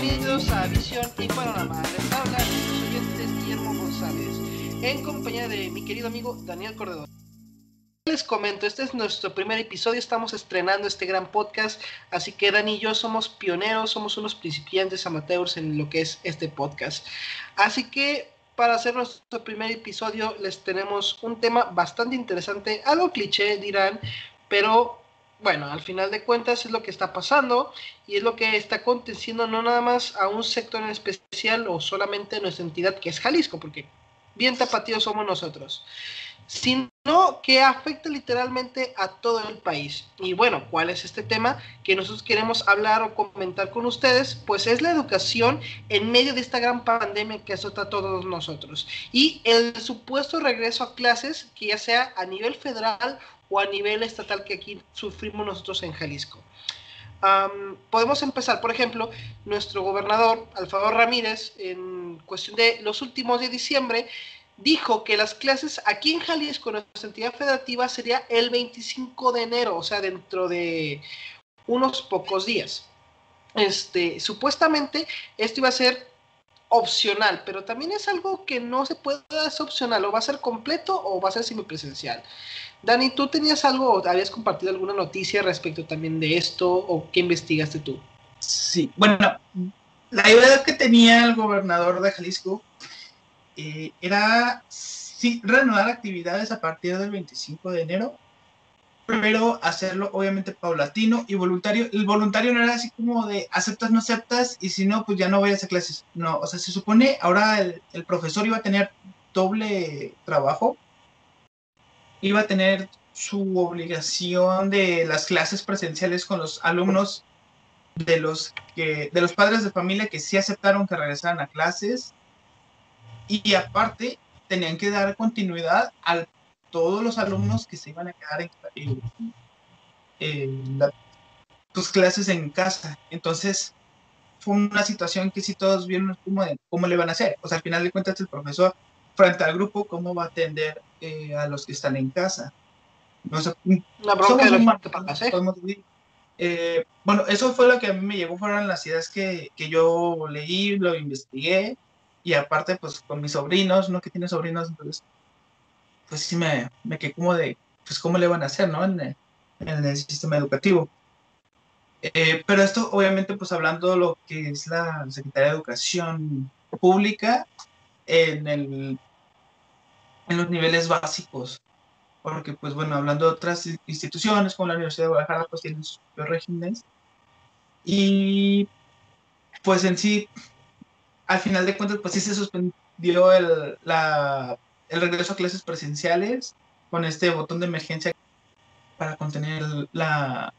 bienvenidos a Visión y Panorama. Les habla sus oyentes Guillermo González, en compañía de mi querido amigo Daniel Corredor. Les comento, este es nuestro primer episodio, estamos estrenando este gran podcast, así que Dani y yo somos pioneros, somos unos principiantes amateurs en lo que es este podcast. Así que para hacer nuestro primer episodio les tenemos un tema bastante interesante, algo cliché dirán, pero bueno, al final de cuentas es lo que está pasando y es lo que está aconteciendo no nada más a un sector en especial o solamente a nuestra entidad que es Jalisco, porque bien tapatíos somos nosotros, sino que afecta literalmente a todo el país. Y bueno, ¿cuál es este tema que nosotros queremos hablar o comentar con ustedes? Pues es la educación en medio de esta gran pandemia que azota a todos nosotros y el supuesto regreso a clases, que ya sea a nivel federal o a nivel estatal, que aquí sufrimos nosotros en Jalisco. Podemos empezar, por ejemplo, nuestro gobernador Alfredo Ramírez, en cuestión de los últimos de diciembre, dijo que las clases aquí en Jalisco, nuestra entidad federativa, sería el 25 de enero, o sea, dentro de unos pocos días. Supuestamente esto iba a ser opcional, pero también es algo que no se puede hacer opcional, o va a ser completo o va a ser semipresencial. Dani, ¿tú tenías algo o habías compartido alguna noticia respecto también de esto o qué investigaste tú? Sí, bueno, la idea que tenía el gobernador de Jalisco era sí, reanudar actividades a partir del 25 de enero, pero hacerlo obviamente paulatino y voluntario. El voluntario no era así como de aceptas, no aceptas, y si no, pues ya no vayas a clases. No, o sea, se supone ahora el profesor iba a tener doble trabajo, iba a tener su obligación de las clases presenciales con los alumnos de los padres de familia que sí aceptaron que regresaran a clases, y aparte tenían que dar continuidad a todos los alumnos que se iban a quedar en tus clases en casa. Entonces fue una situación que sí todos vieron como de cómo le van a hacer. O sea, al final de cuentas el profesor frente al grupo, cómo va a atender a los que están en casa. No sé, La bronca de somos los humanos, papás, ¿eh? podemos decir. Bueno, eso fue lo que a mí me llegó, fueron las ideas que yo leí, lo investigué, y aparte, pues con mis sobrinos, ¿no? Que tiene sobrinos, entonces, pues sí me quedé como de, pues cómo le van a hacer, ¿no? En el sistema educativo. Pero esto, obviamente, pues hablando de lo que es la Secretaría de Educación Pública en los niveles básicos, porque, pues bueno, hablando de otras instituciones como la Universidad de Guadalajara, pues tienen sus propios regímenes. Y pues en sí, al final de cuentas, pues sí se suspendió el regreso a clases presenciales con este botón de emergencia para contener la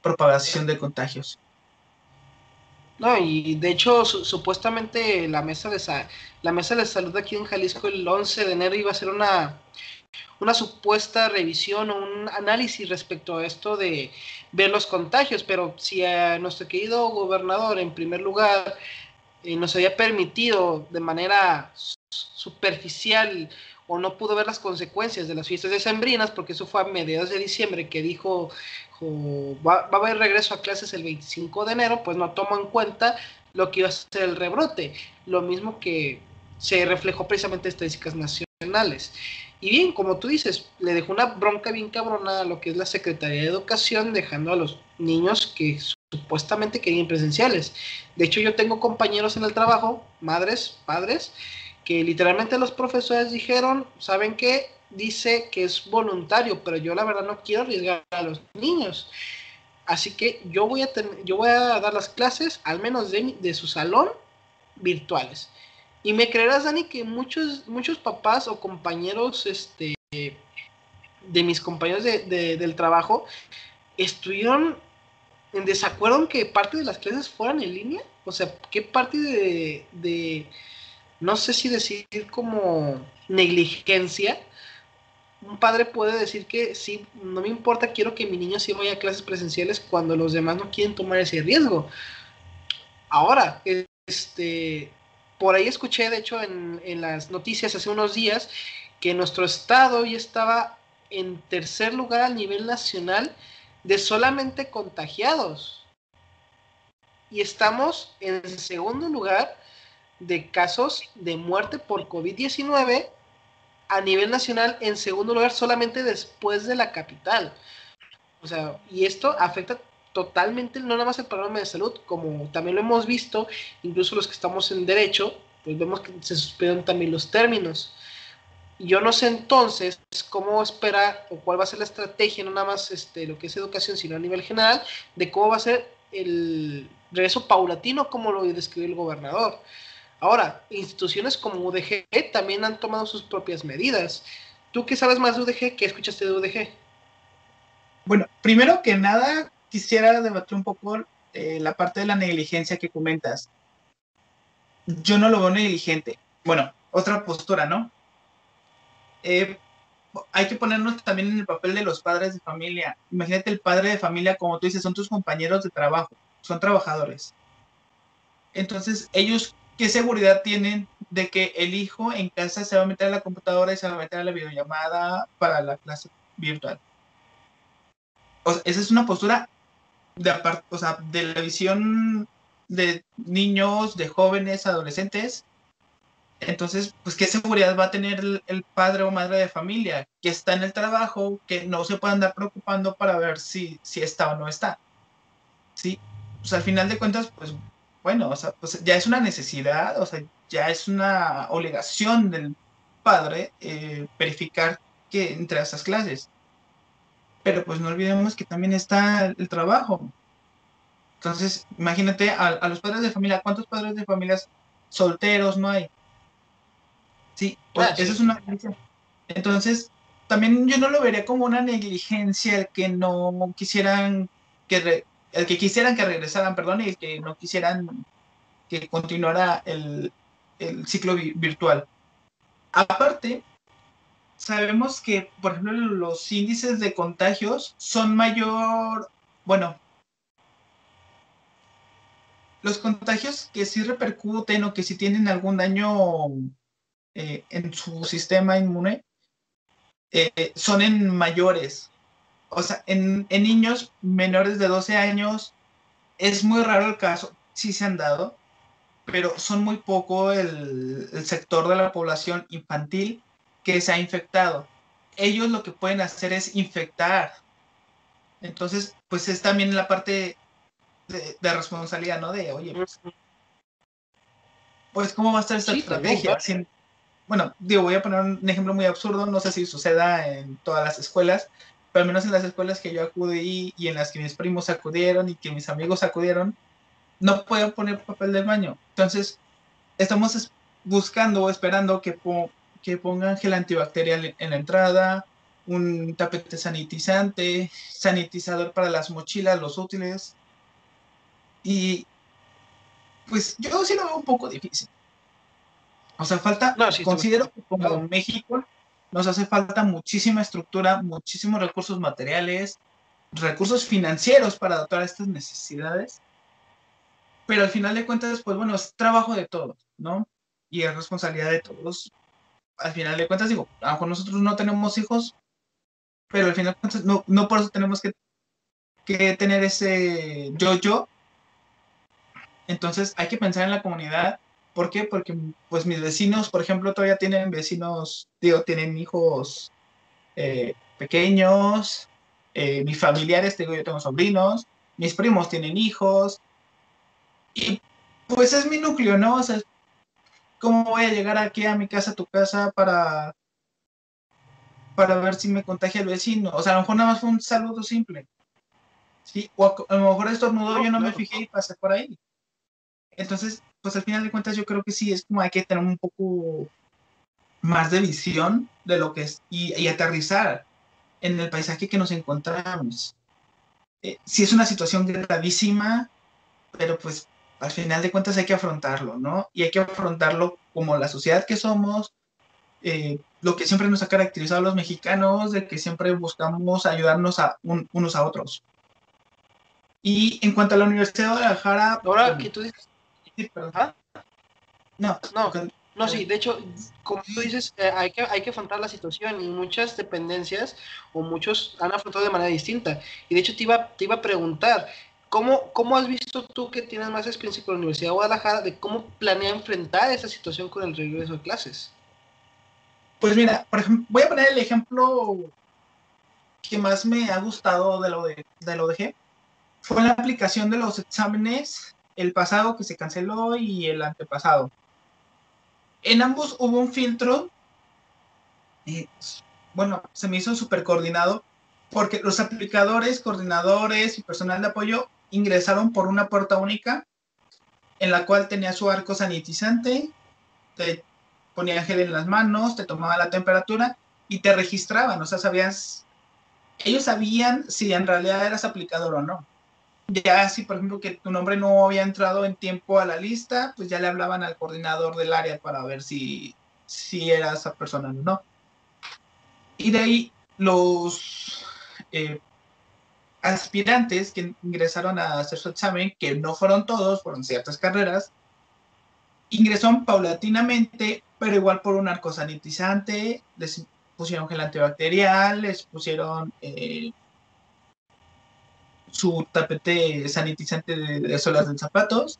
propagación de contagios. No, y de hecho, supuestamente la mesa de salud aquí en Jalisco el 11 de enero iba a ser una supuesta revisión o un análisis respecto a esto de ver los contagios, pero si a nuestro querido gobernador, en primer lugar, nos había permitido de manera superficial o no pudo ver las consecuencias de las fiestas decembrinas, porque eso fue a mediados de diciembre que dijo va a haber regreso a clases el 25 de enero, pues no tomó en cuenta lo que iba a ser el rebrote, lo mismo que se reflejó precisamente en estadísticas nacionales. Y bien, como tú dices, le dejó una bronca bien cabrona a lo que es la Secretaría de Educación, dejando a los niños que supuestamente querían presenciales. De hecho, yo tengo compañeros en el trabajo, madres, padres, que literalmente los profesores dijeron, ¿saben qué? Dice que es voluntario, pero yo la verdad no quiero arriesgar a los niños. Así que yo voy a dar las clases, al menos de su salón, virtuales. Y me creerás, Dani, que muchos papás o compañeros de mis compañeros del trabajo estuvieron en desacuerdo en que parte de las clases fueran en línea. O sea, ¿qué parte no sé si decir como negligencia? Un padre puede decir que sí, no me importa, quiero que mi niño sí vaya a clases presenciales cuando los demás no quieren tomar ese riesgo. Ahora, por ahí escuché, de hecho, en las noticias hace unos días, que nuestro estado ya estaba en tercer lugar a nivel nacional de solamente contagiados. y estamos en segundo lugar de casos de muerte por COVID-19 a nivel nacional, en segundo lugar solamente después de la capital. O sea, y esto afecta totalmente no nada más el panorama de salud, como también lo hemos visto, incluso los que estamos en derecho, pues vemos que se suspenden también los términos. Yo no sé entonces cómo espera o cuál va a ser la estrategia, no nada más lo que es educación, sino a nivel general, de cómo va a ser el regreso paulatino, como lo describió el gobernador. Ahora, instituciones como UDG también han tomado sus propias medidas. ¿Tú qué sabes más de UDG? ¿Qué escuchaste de UDG? Bueno, primero que nada, quisiera debatir un poco la parte de la negligencia que comentas. Yo no lo veo negligente. Bueno, otra postura, ¿no? Hay que ponernos también en el papel de los padres de familia. Imagínate el padre de familia, como tú dices, son tus compañeros de trabajo, son trabajadores. Entonces, ellos, ¿qué seguridad tienen de que el hijo en casa se va a meter a la computadora y se va a meter a la videollamada para la clase virtual? O sea, esa es una postura de aparte, o sea, de la visión de niños, de jóvenes, adolescentes. Entonces, pues, ¿qué seguridad va a tener el padre o madre de familia que está en el trabajo, que no se puede andar preocupando para ver si está o no está? Sí, pues al final de cuentas, pues, bueno, o sea, pues ya es una necesidad, o sea, ya es una obligación del padre verificar que entre a esas clases. Pero pues no olvidemos que también está el trabajo. Entonces, imagínate a los padres de familia, ¿cuántos padres de familias solteros no hay? Sí, pues Ah, eso es sí. una... Entonces, también yo no lo vería como una negligencia el que no quisieran el que quisieran que regresaran, perdón, y el que no quisieran que continuara el ciclo virtual. Aparte, sabemos que, por ejemplo, los índices de contagios son mayor, bueno, los contagios que sí repercuten o que sí tienen algún daño en su sistema inmune son en mayores. O sea, en niños menores de 12 años es muy raro el caso, sí se han dado, pero son muy poco el sector de la población infantil que se ha infectado. Ellos lo que pueden hacer es infectar. Entonces, pues es también la parte de responsabilidad, ¿no? De, oye, pues, ¿cómo va a estar esta Sí, también, estrategia? claro. Bueno, digo, voy a poner un ejemplo muy absurdo, no sé si suceda en todas las escuelas, pero al menos en las escuelas que yo acudí y en las que mis primos acudieron y que mis amigos acudieron, no puedo poner papel del baño. Entonces, estamos buscando o esperando que pongan gel antibacterial en la entrada, un tapete sanitizante, sanitizador para las mochilas, los útiles. Y pues yo sí lo veo un poco difícil. O sea, No, sí, estamos considero que como complicado. México nos hace falta muchísima estructura, muchísimos recursos materiales, recursos financieros para dotar a estas necesidades, pero al final de cuentas, pues bueno, es trabajo de todos, ¿no? Y es responsabilidad de todos. Al final de cuentas, digo, a lo mejor nosotros no tenemos hijos, pero al final de cuentas no por eso tenemos que tener ese yo-yo. Entonces hay que pensar en la comunidad. ¿Por qué? Porque pues mis vecinos, por ejemplo, todavía tienen vecinos, digo, tienen hijos pequeños, mis familiares, digo, yo tengo sobrinos, mis primos tienen hijos, y pues es mi núcleo, ¿no? O sea, ¿cómo voy a llegar aquí a mi casa, a tu casa, para ver si me contagia el vecino? O sea, a lo mejor nada más fue un saludo simple, ¿sí? O a lo mejor estornudó, No, yo no me claro. fijé y pasé por ahí. Entonces, pues al final de cuentas yo creo que sí, es como hay que tener un poco más de visión de lo que es y aterrizar en el paisaje que nos encontramos. Sí es una situación gravísima, pero pues al final de cuentas hay que afrontarlo, ¿no? Y hay que afrontarlo como la sociedad que somos, lo que siempre nos ha caracterizado a los mexicanos, de que siempre buscamos ayudarnos unos a otros. Y en cuanto a la Universidad de Guadalajara, Ahora bueno, que tú dices, sí, perdón. ¿ah? No, No, okay. no, sí, de hecho, como tú dices, hay que afrontar la situación y muchas dependencias o muchos han afrontado de manera distinta. Y de hecho te iba a preguntar, ¿Cómo has visto tú, que tienes más experiencia con la Universidad de Guadalajara, de cómo planea enfrentar esa situación con el regreso de clases? Pues mira, por ejemplo, voy a poner el ejemplo que más me ha gustado de lo dejé. Fue la aplicación de los exámenes, el pasado que se canceló y el antepasado. En ambos hubo un filtro, eh, bueno, se me hizo súper coordinado, porque los aplicadores, coordinadores y personal de apoyo ingresaron por una puerta única, en la cual tenía su arco sanitizante, te ponía gel en las manos, te tomaba la temperatura y te registraban, o sea, ellos sabían si en realidad eras aplicador o no. Ya si, por ejemplo, que tu nombre no había entrado en tiempo a la lista, pues ya le hablaban al coordinador del área para ver si era esa persona o no. Y de ahí los aspirantes que ingresaron a hacer su examen, que no fueron todos, fueron ciertas carreras, ingresaron paulatinamente, pero igual por un arco sanitizante, les pusieron gel antibacterial, les pusieron su tapete sanitizante de suelas de zapatos,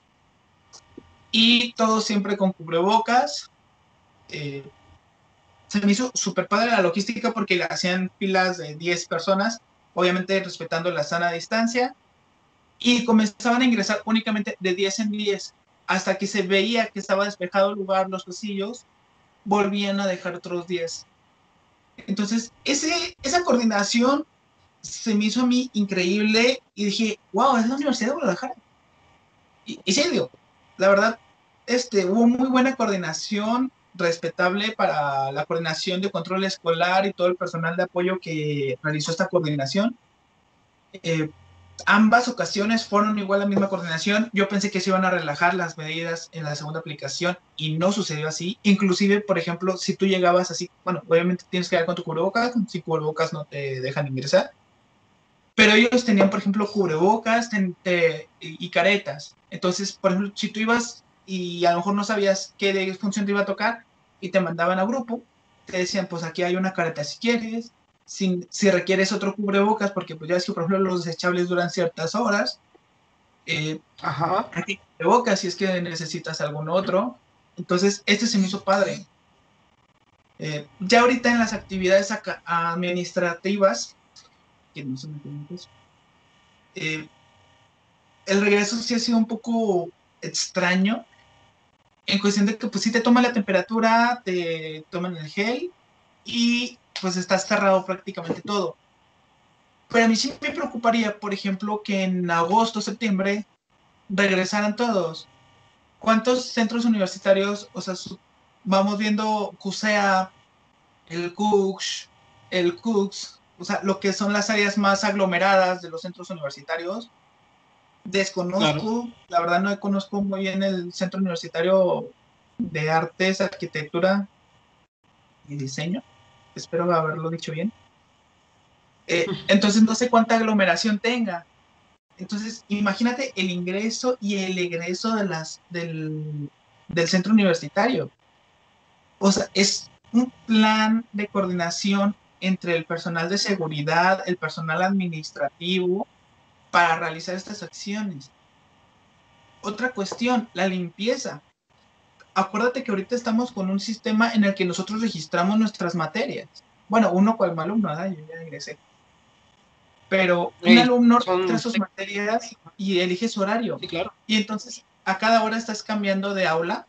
y todos siempre con cubrebocas. Se me hizo súper padre la logística porque hacían filas de 10 personas, obviamente respetando la sana distancia, y comenzaban a ingresar únicamente de 10 en 10, hasta que se veía que estaba despejado el lugar, los pasillos, volvían a dejar otros 10. Entonces, esa coordinación se me hizo a mí increíble y dije, wow, es la Universidad de Guadalajara. Y serio, la verdad, hubo muy buena coordinación, respetable para la coordinación de control escolar y todo el personal de apoyo que realizó esta coordinación. Ambas ocasiones fueron igual la misma coordinación. Yo pensé que se iban a relajar las medidas en la segunda aplicación y no sucedió así. Inclusive, por ejemplo, si tú llegabas así, bueno, obviamente tienes que ir con tu cubrebocas, sin cubrebocas no te dejan ingresar, pero ellos tenían, por ejemplo, cubrebocas y caretas. Entonces, por ejemplo, si tú ibas y a lo mejor no sabías qué función te iba a tocar y te mandaban a grupo, te decían, pues aquí hay una careta si quieres, si requieres otro cubrebocas, porque pues ya es que, por ejemplo, los desechables duran ciertas horas, Ajá. aquí cubrebocas si es que necesitas algún otro. Entonces, se me hizo padre. Ya ahorita en las actividades administrativas, que no se me el regreso sí ha sido un poco extraño, en cuestión de que pues sí te toman la temperatura, te toman el gel y pues estás cerrado prácticamente todo. Pero a mí sí me preocuparía, por ejemplo, que en agosto, septiembre regresaran todos. ¿Cuántos centros universitarios, o sea, vamos viendo CUSEA, el CUCS, el CUCS, o sea, lo que son las áreas más aglomeradas de los centros universitarios? Desconozco, Claro. la verdad no conozco muy bien el Centro Universitario de Artes, Arquitectura y Diseño. Espero haberlo dicho bien. Entonces no sé cuánta aglomeración tenga. Entonces, imagínate el ingreso y el egreso del centro universitario. O sea, es un plan de coordinación entre el personal de seguridad, el personal administrativo, para realizar estas acciones. Otra cuestión, la limpieza. Acuérdate que ahorita estamos con un sistema en el que nosotros registramos nuestras materias. Bueno, uno como alumno, ¿verdad? Yo ya ingresé. Pero un alumno registra sus materias y elige su horario. Sí, claro. Y entonces a cada hora estás cambiando de aula.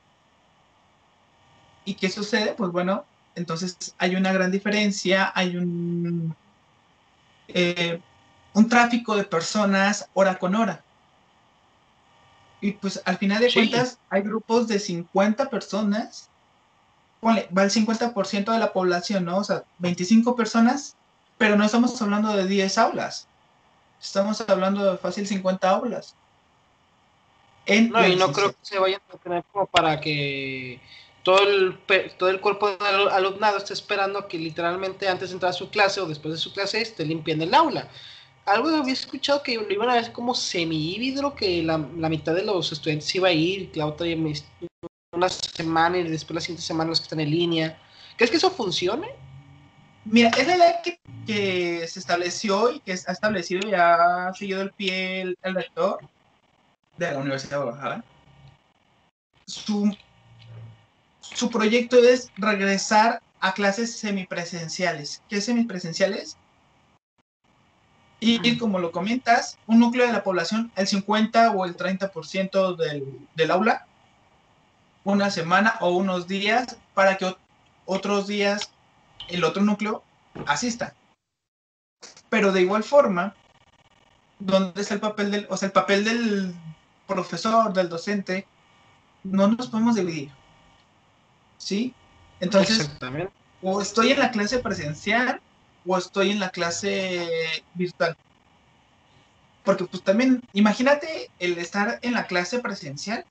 ¿Y qué sucede? Pues bueno, entonces hay una gran diferencia, hay un tráfico de personas hora con hora. Y pues al final de Sí. cuentas hay grupos de 50 personas, ponle, va el 50% de la población, ¿no? O sea, 25 personas, pero no estamos hablando de 10 aulas, estamos hablando de fácil 50 aulas en No, la y no creo licenciatura. que se vayan a tener como para que todo el cuerpo del alumnado esté esperando que literalmente antes de entrar a su clase o después de su clase esté limpiando el aula. Algo había escuchado que lo iban a ver como semi-híbrido, que la mitad de los estudiantes iba a ir, que la otra una semana y después la siguiente semana los que están en línea. ¿Crees que eso funcione? Mira, es la idea que se estableció y que ha establecido y ha seguido el pie el rector de la Universidad de Guadalajara. Su proyecto es regresar a clases semipresenciales. ¿Qué es semipresenciales? Y como lo comentas, un núcleo de la población, el 50 o el 30% del aula, una semana o unos días, para que otros días el otro núcleo asista. Pero de igual forma, ¿dónde está el papel del, o sea, el papel del profesor, del docente? No nos podemos dividir, ¿sí? Entonces, o estoy en la clase presencial o estoy en la clase virtual. Porque pues también, imagínate el estar en la clase presencial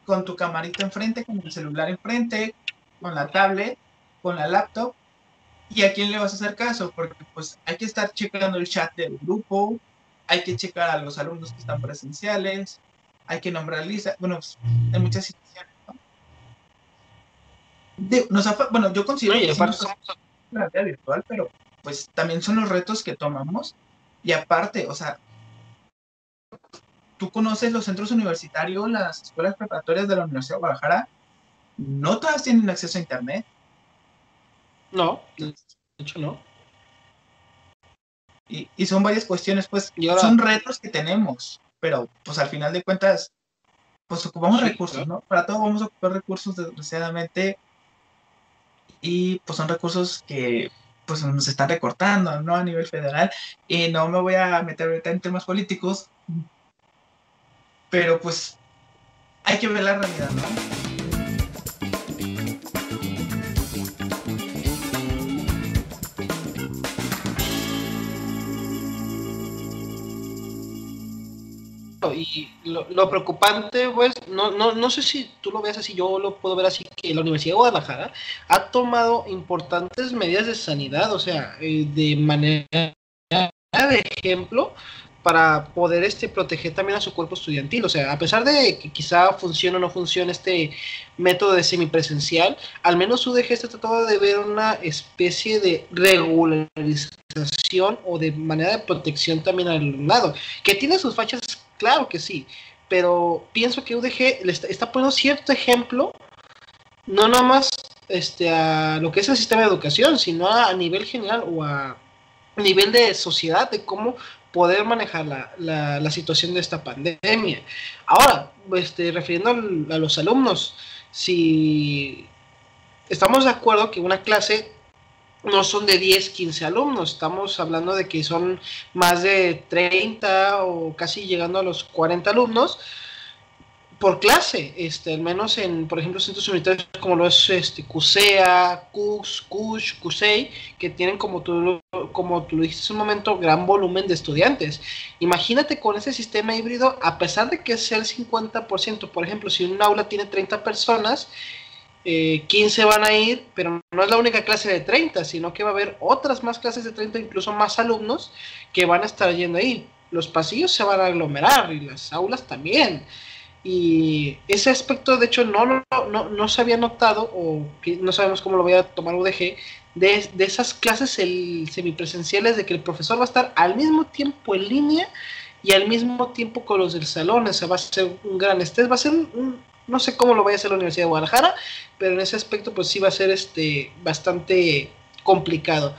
con tu camarita enfrente, con el celular enfrente, con la tablet, con la laptop, ¿y a quién le vas a hacer caso? Porque pues hay que estar checando el chat del grupo, hay que checar a los alumnos que están presenciales, hay que nombrar lista, bueno, pues, en muchas situaciones, ¿no? Bueno, yo considero que sí nos la vida virtual, pero pues también son los retos que tomamos, y aparte, o sea, tú conoces los centros universitarios, las escuelas preparatorias de la Universidad de Guadalajara, no todas tienen acceso a internet. No, de hecho no. Y son varias cuestiones, pues, son retos que tenemos, pero pues al final de cuentas, pues ocupamos recursos, ¿no? Para todo vamos a ocupar recursos, desgraciadamente, y pues son recursos que pues nos están recortando, ¿no? A nivel federal, y no me voy a meter ahorita en temas políticos, pero pues hay que ver la realidad, ¿no? Y lo preocupante, pues, no sé si tú lo ves así, yo lo puedo ver así, que la Universidad de Guadalajara ha tomado importantes medidas de sanidad, o sea, de manera de ejemplo, para poder proteger también a su cuerpo estudiantil. O sea, a pesar de que quizá funcione o no funcione este método de semipresencial, al menos UDG está tratando de ver una especie de regularización o de manera de protección también al alumnado, que tiene sus fachas, claro que sí, pero pienso que UDG le está poniendo cierto ejemplo, no nada más a lo que es el sistema de educación, sino a nivel general o a nivel de sociedad, de cómo poder manejar la situación de esta pandemia. Ahora, refiriendo a los alumnos, si estamos de acuerdo que una clase no son de 10, 15 alumnos, estamos hablando de que son más de 30 o casi llegando a los 40 alumnos por clase, al menos en, por ejemplo, centros unitarios como lo es CUSEA, CUS, CUSH, CUSEI, que tienen, como tú lo dijiste hace un momento, gran volumen de estudiantes. Imagínate con ese sistema híbrido, a pesar de que sea el 50%, por ejemplo, si un aula tiene 30 personas, 15 van a ir, pero no es la única clase de 30, sino que va a haber otras más clases de 30, incluso más alumnos que van a estar yendo ahí. Los pasillos se van a aglomerar y las aulas también. Y ese aspecto, de hecho, no se había notado, o que no sabemos cómo lo voy a tomar UDG, de esas clases semipresenciales, de que el profesor va a estar al mismo tiempo en línea y al mismo tiempo con los del salón. O sea, va a ser un gran estrés, va a ser no sé cómo lo vaya a hacer la Universidad de Guadalajara, pero en ese aspecto pues sí va a ser bastante complicado.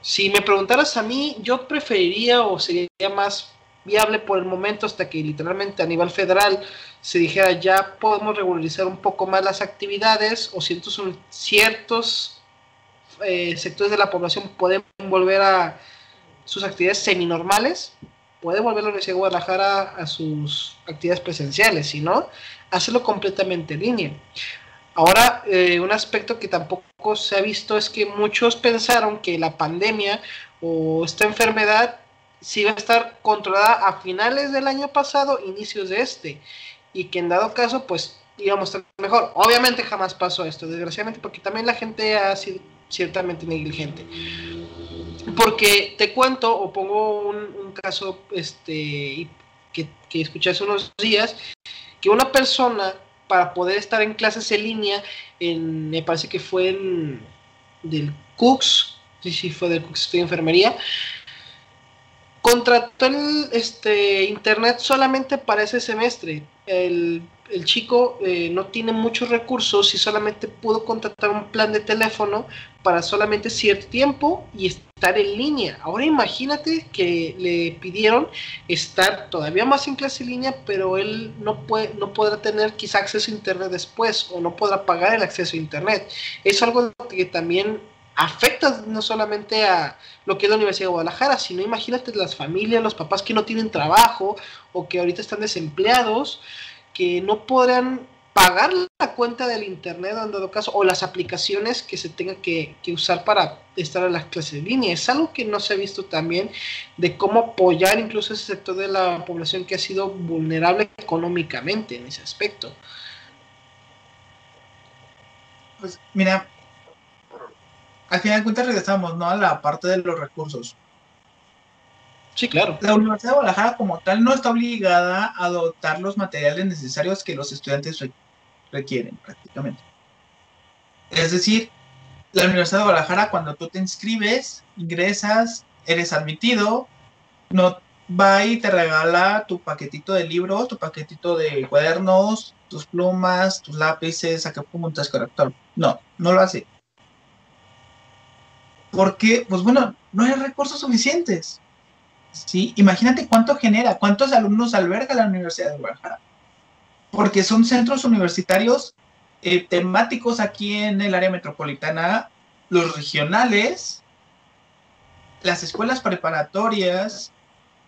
Si me preguntaras a mí, yo preferiría, o sería más viable por el momento, hasta que literalmente a nivel federal se dijera ya podemos regularizar un poco más las actividades, o ciertos sectores de la población pueden volver a sus actividades seminormales, puede volver la Universidad de Guadalajara a sus actividades presenciales, si no, hacerlo completamente en línea. Ahora, un aspecto que tampoco se ha visto es que muchos pensaron que la pandemia o esta enfermedad sí iba a estar controlada a finales del año pasado, inicios de y que en dado caso, pues íbamos a estar mejor. Obviamente jamás pasó esto, desgraciadamente, porque también la gente ha sido ciertamente negligente. Porque te cuento, o pongo un caso que escuché hace unos días, que una persona, para poder estar en clases en línea, me parece que fue del CUCS, sí fue del CUCS, estudió enfermería, contrató el internet solamente para ese semestre. El chico no tiene muchos recursos y solamente pudo contratar un plan de teléfono para solamente cierto tiempo y estar en línea. Ahora imagínate que le pidieron estar todavía más en clase en línea, pero él no podrá tener quizá acceso a internet después o no podrá pagar el acceso a internet. Es algo que también afecta no solamente a lo que es la Universidad de Guadalajara, sino imagínate las familias, los papás que no tienen trabajo o que ahorita están desempleados, que no podrán pagar la cuenta del internet en dado caso, o las aplicaciones que se tengan que usar para estar en las clases en línea. Es algo que no se ha visto también de cómo apoyar incluso ese sector de la población que ha sido vulnerable económicamente en ese aspecto. Pues mira, al final de cuentas regresamos, ¿no?, a la parte de los recursos. Sí, claro. La Universidad de Guadalajara como tal no está obligada a dotar los materiales necesarios que los estudiantes requieren prácticamente. Es decir, la Universidad de Guadalajara, cuando tú te inscribes, ingresas, eres admitido, no va y te regala tu paquetito de libros, tu paquetito de cuadernos, tus plumas, tus lápices, sacapuntas, corrector. No lo hace. Porque, pues bueno, no hay recursos suficientes. ¿Sí? Imagínate cuánto genera, cuántos alumnos alberga la Universidad de Guadalajara. Porque son centros universitarios temáticos aquí en el área metropolitana, los regionales, las escuelas preparatorias,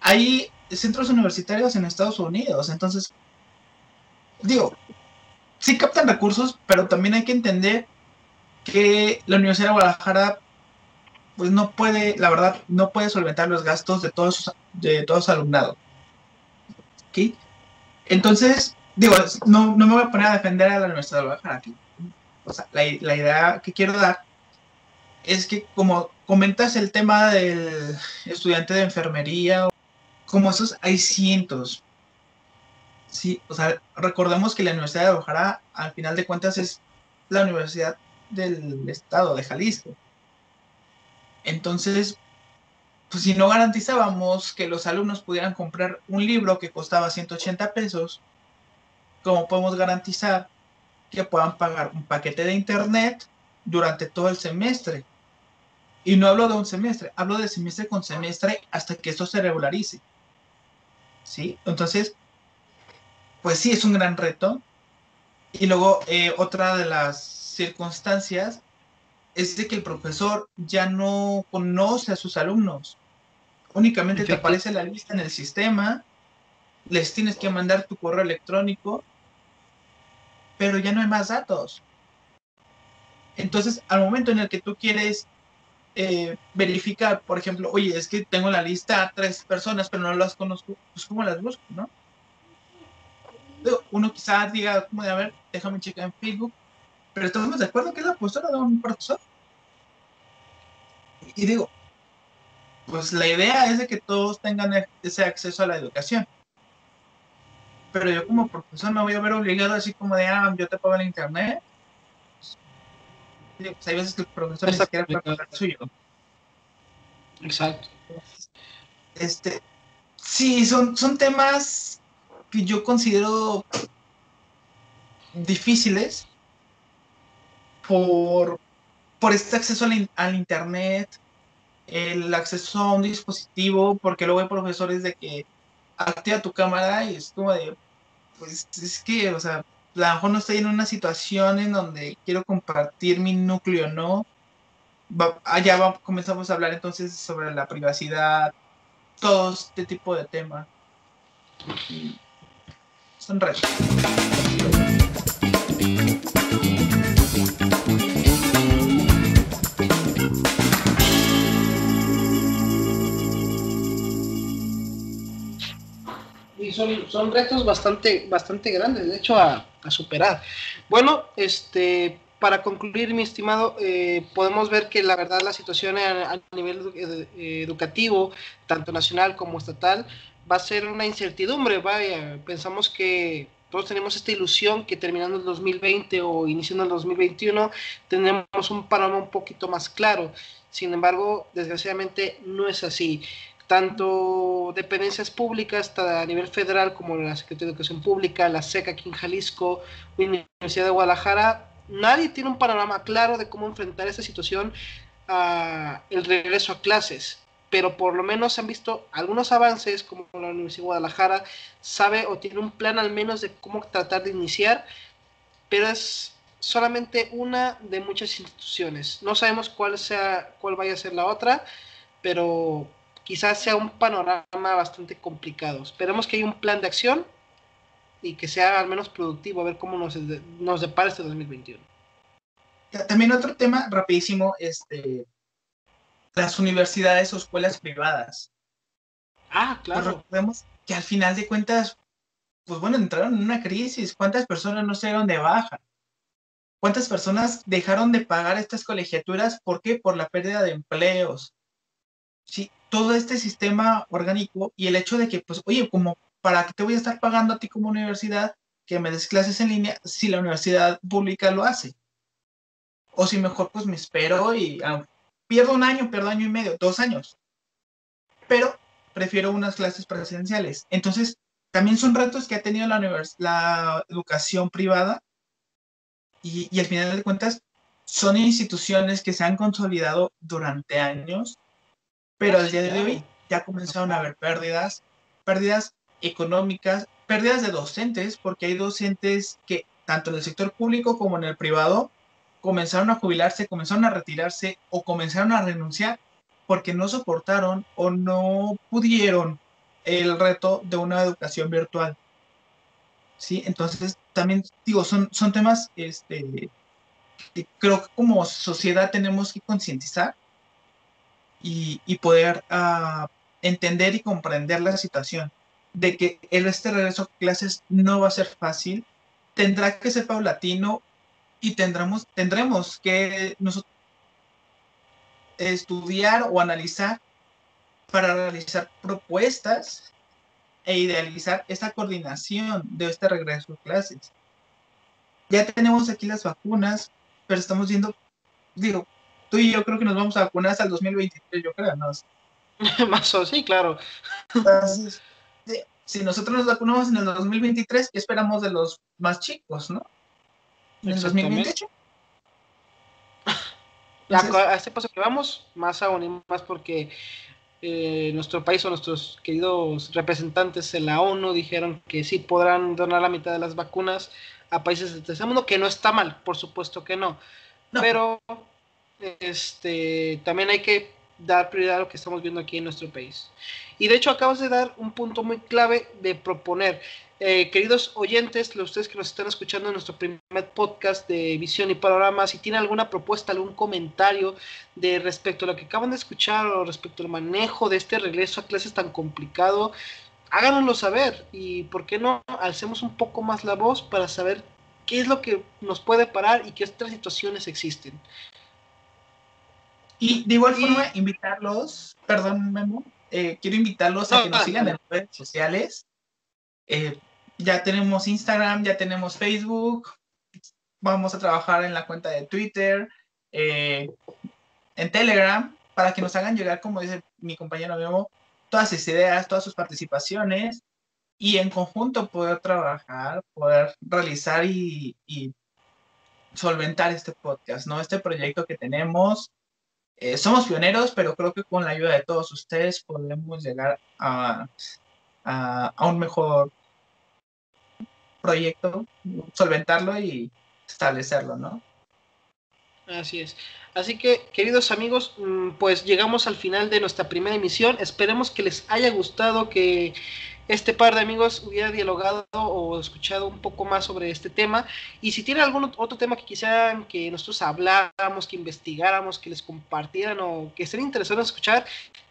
hay centros universitarios en Estados Unidos. Entonces, digo, sí captan recursos, pero también hay que entender que la Universidad de Guadalajara pues no puede, la verdad, no puede solventar los gastos de todo su alumnado. ¿Okay? Entonces, digo, no me voy a poner a defender a la Universidad de Guadalajara aquí. O sea, la idea que quiero dar es que, como comentas el tema del estudiante de enfermería, como esos hay cientos. Sí, o sea, recordemos que la Universidad de Guadalajara, al final de cuentas, es la universidad del estado de Jalisco. Entonces, pues si no garantizábamos que los alumnos pudieran comprar un libro que costaba 180 pesos, ¿cómo podemos garantizar que puedan pagar un paquete de internet durante todo el semestre? Y no hablo de un semestre, hablo de semestre con semestre hasta que esto se regularice. ¿Sí? Entonces, pues sí, es un gran reto. Y luego, otra de las circunstancias es de que el profesor ya no conoce a sus alumnos. Únicamente te aparece la lista en el sistema, les tienes que mandar tu correo electrónico, pero ya no hay más datos. Entonces, al momento en el que tú quieres verificar, por ejemplo, oye, es que tengo en la lista 3 personas, pero no las conozco, pues ¿cómo las busco, no? Uno quizás diga, como de, a ver, déjame checar en Facebook, pero estamos de acuerdo que es la postura de un profesor. Y digo, pues la idea es de que todos tengan ese acceso a la educación. Pero yo como profesor no voy a ver obligado así como de, yo te pago el internet. Pues hay veces que el profesor ni siquiera puede pagar el suyo. Exacto. Sí, son temas que yo considero difíciles por este acceso al internet, el acceso a un dispositivo, porque luego hay profesores de que activa tu cámara y es como de, pues es que, o sea, a lo mejor no estoy en una situación en donde quiero compartir mi núcleo, ¿no? Comenzamos a hablar entonces sobre la privacidad, todo este tipo de temas. Y son retos. Y son retos bastante grandes, de hecho, a superar. Bueno, para concluir, mi estimado, podemos ver que la verdad la situación a nivel educativo, tanto nacional como estatal, va a ser una incertidumbre. Vaya, pensamos que todos tenemos esta ilusión que terminando el 2020 o iniciando el 2021 tendremos un panorama un poquito más claro. Sin embargo, desgraciadamente no es así. Tanto dependencias públicas a nivel federal como la Secretaría de Educación Pública, la SEC aquí en Jalisco, la Universidad de Guadalajara, nadie tiene un panorama claro de cómo enfrentar esta situación, el regreso a clases, pero por lo menos se han visto algunos avances, como la Universidad de Guadalajara sabe o tiene un plan al menos de cómo tratar de iniciar, pero es solamente una de muchas instituciones. No sabemos cuál vaya a ser la otra, pero quizás sea un panorama bastante complicado. Esperemos que haya un plan de acción y que sea al menos productivo, a ver cómo nos depara este 2021. También otro tema rapidísimo, las universidades o escuelas privadas. Pues Claro. recordemos que al final de cuentas, pues bueno, entraron en una crisis. ¿Cuántas personas no se dieron de baja? ¿Cuántas personas dejaron de pagar estas colegiaturas? ¿Por qué? Por la pérdida de empleos. Sí, todo este sistema orgánico y el hecho de que, pues, oye, como, ¿para qué te voy a estar pagando a ti como universidad que me des clases en línea si la universidad pública lo hace? O si mejor, pues me espero y pierdo un año, pierdo año y medio, 2 años. Pero prefiero unas clases presenciales. Entonces, también son retos que ha tenido la educación privada y al final de cuentas son instituciones que se han consolidado durante años, pero al Sí, día de claro. hoy ya comenzaron a haber pérdidas económicas, pérdidas de docentes, porque hay docentes que tanto en el sector público como en el privado comenzaron a jubilarse, comenzaron a retirarse o comenzaron a renunciar porque no soportaron o no pudieron el reto de una educación virtual. ¿Sí? Entonces, también digo, son temas que creo que como sociedad tenemos que concientizar y poder entender y comprender la situación de que este regreso a clases no va a ser fácil, tendrá que ser paulatino y tendremos que nosotros estudiar o analizar para realizar propuestas e idealizar esta coordinación de este regreso a clases. Ya tenemos aquí las vacunas, pero estamos viendo, digo, tú y yo creo que nos vamos a vacunar hasta el 2023, yo creo, ¿no? Más o sí, claro. Entonces, si nosotros nos vacunamos en el 2023, ¿qué esperamos de los más chicos, no? En el Exactamente. 2028. Entonces, A este paso que vamos, más aún y más porque nuestro país o nuestros queridos representantes en la ONU dijeron que sí podrán donar la mitad de las vacunas a países del tercer mundo, que no está mal, por supuesto que no, no, pero también hay que dar prioridad a lo que estamos viendo aquí en nuestro país. Y de hecho acabas de dar un punto muy clave de proponer. Queridos oyentes, ustedes que nos están escuchando en nuestro primer podcast de Visión y Panorama, si tienen alguna propuesta, algún comentario de respecto a lo que acaban de escuchar o respecto al manejo de este regreso a clases tan complicado, háganoslo saber y por qué no alcemos un poco más la voz para saber qué es lo que nos puede parar y qué otras situaciones existen. y de igual Y forma, invitarlos, perdón, Memo, quiero invitarlos a no, que nos sigan en redes sociales. Eh, ya tenemos Instagram, ya tenemos Facebook, vamos a trabajar en la cuenta de Twitter, en Telegram, para que nos hagan llegar, como dice mi compañero Memo, todas sus ideas, todas sus participaciones, y en conjunto poder trabajar, poder realizar y solventar este podcast, ¿no? Este proyecto que tenemos. Somos pioneros, pero creo que con la ayuda de todos ustedes podemos llegar a un mejor proyecto, solventarlo y establecerlo, ¿no? así es. Así que, queridos amigos, pues llegamos al final de nuestra primera emisión. Esperemos que les haya gustado, que este par de amigos hubiera dialogado o escuchado un poco más sobre este tema. Y si tienen algún otro tema que quisieran que nosotros habláramos, que investigáramos, que les compartieran o que estén interesados en escuchar,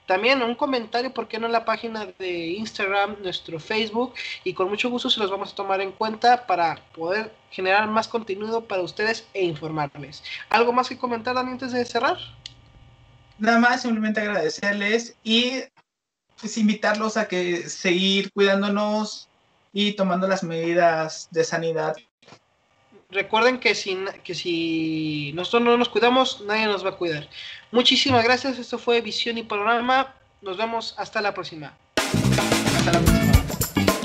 también un comentario, ¿por qué no en la página de Instagram, nuestro Facebook? Y con mucho gusto se los vamos a tomar en cuenta para poder generar más contenido para ustedes e informarles. ¿Algo más que comentar, Dani, antes de cerrar? Nada más, simplemente agradecerles y pues invitarlos a que seguir cuidándonos, y tomando las medidas de sanidad. Recuerden que si nosotros no nos cuidamos, nadie nos va a cuidar. Muchísimas gracias. Esto fue Visión y Panorama. Nos vemos hasta la próxima. Hasta la próxima.